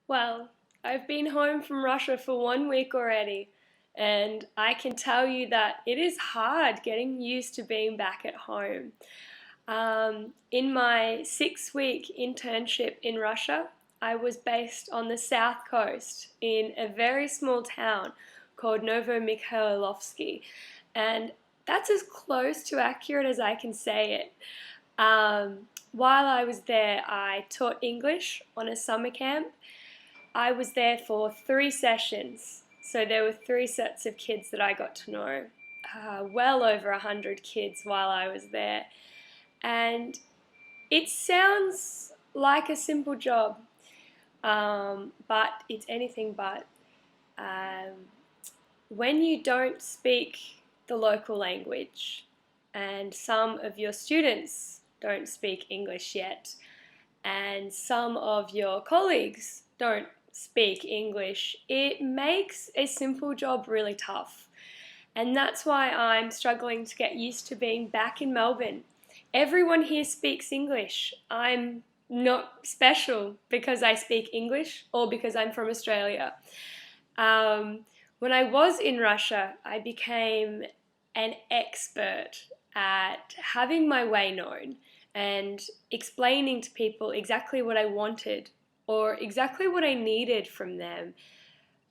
Well, I've been home from Russia for 1 week already, and I can tell you that it is hard getting used to being back at home. In my 6 week internship in Russia, I was based on the south coast in a very small town called Novomikhaylovskiy, and that's as close to accurate as I can say it. While I was there, I taught English on a summer camp. I was there for 3 sessions, so there were 3 sets of kids that I got to know. Well over 100 kids while I was there. And it sounds like a simple job, but it's anything but. Um, when you don't speak the local language, and some of your students don't speak English yet, and some of your colleagues don't speak English, it makes a simple job really tough. And that's why I'm struggling to get used to being back in Melbourne. Everyone here speaks English. I'm not special because I speak English or because I'm from Australia. When I was in Russia, I became an expert at having my way known and explaining to people exactly what I wanted or exactly what I needed from them,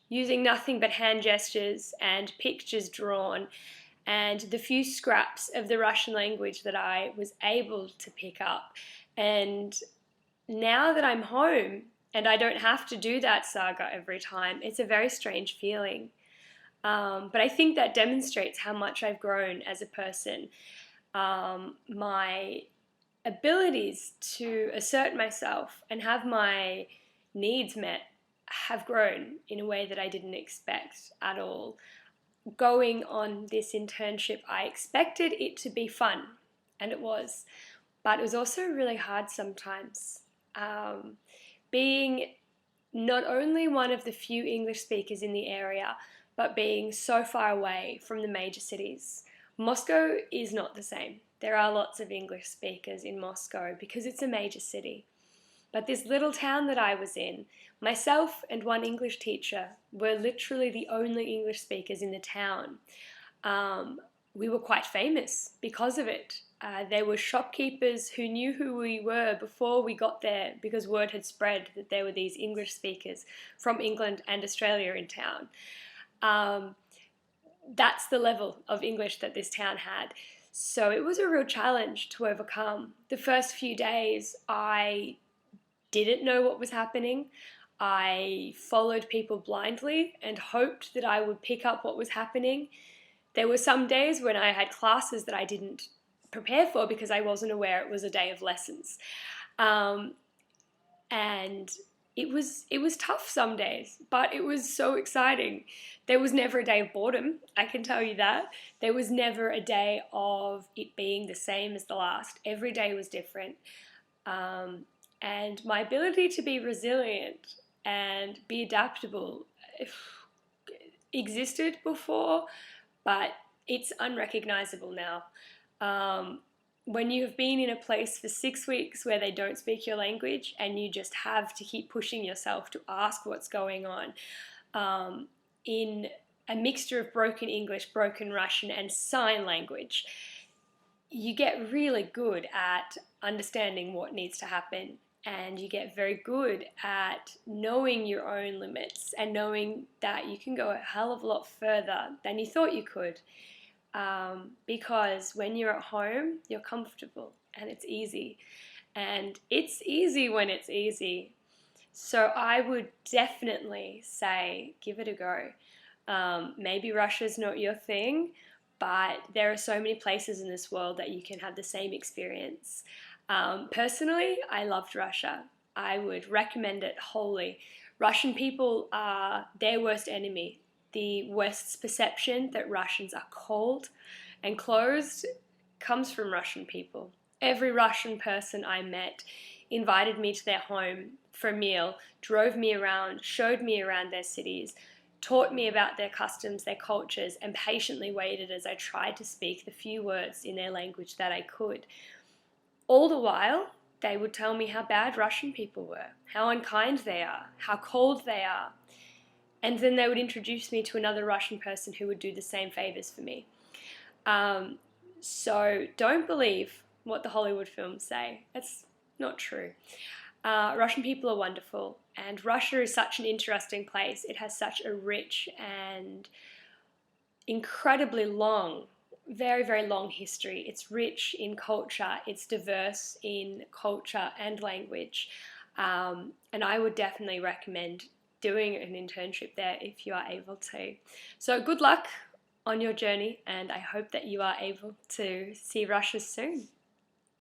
using nothing but hand gestures and pictures drawn and the few scraps of the Russian language that I was able to pick up. And now that I'm home and I don't have to do that saga every time, it's a very strange feeling. But I think that demonstrates how much I've grown as a person. My abilities to assert myself and have my needs met have grown in a way that I didn't expect at all. Going on this internship, I expected it to be fun, and it was, but it was also really hard sometimes. Being not only one of the few English speakers in the area, but being so far away from the major cities. Moscow is not the same. There are lots of English speakers in Moscow because it's a major city. But this little town that I was in, myself and one English teacher were literally the only English speakers in the town. We were quite famous because of it. There were shopkeepers who knew who we were before we got there because word had spread that there were these English speakers from England and Australia in town. That's the level of English that this town had. So it was a real challenge to overcome. The first few days, I didn't know what was happening. I followed people blindly and hoped that I would pick up what was happening. There were some days when I had classes that I didn't prepare for because I wasn't aware it was a day of lessons. And it was tough some days, but it was so exciting. There was never a day of boredom, I can tell you that. There was never a day of it being the same as the last. Every day was different. And my ability to be resilient and be adaptable existed before, but it's unrecognizable now. When you have been in a place for 6 weeks where they don't speak your language and you just have to keep pushing yourself to ask what's going on, in a mixture of broken English, broken Russian, and sign language, you get really good at understanding what needs to happen, and you get very good at knowing your own limits and knowing that you can go a hell of a lot further than you thought you could. Because when you're at home, you're comfortable and it's easy. And it's easy when it's easy. So I would definitely say give it a go. Maybe Russia's not your thing, but there are so many places in this world that you can have the same experience. Personally, I loved Russia. I would recommend it wholly. Russian people are their worst enemy. The West's perception that Russians are cold and closed comes from Russian people. Every Russian person I met invited me to their home for a meal, drove me around, showed me around their cities, taught me about their customs, their cultures, and patiently waited as I tried to speak the few words in their language that I could. All the while, they would tell me how bad Russian people were, how unkind they are, how cold they are. And then they would introduce me to another Russian person who would do the same favors for me. So don't believe what the Hollywood films say. It's not true. Russian people are wonderful, and Russia is such an interesting place. It has such a rich and incredibly long, very, very long history. It's rich in culture, it's diverse in culture and language, and I would definitely recommend doing an internship there if you are able to. So good luck on your journey, and I hope that you are able to see Russia soon.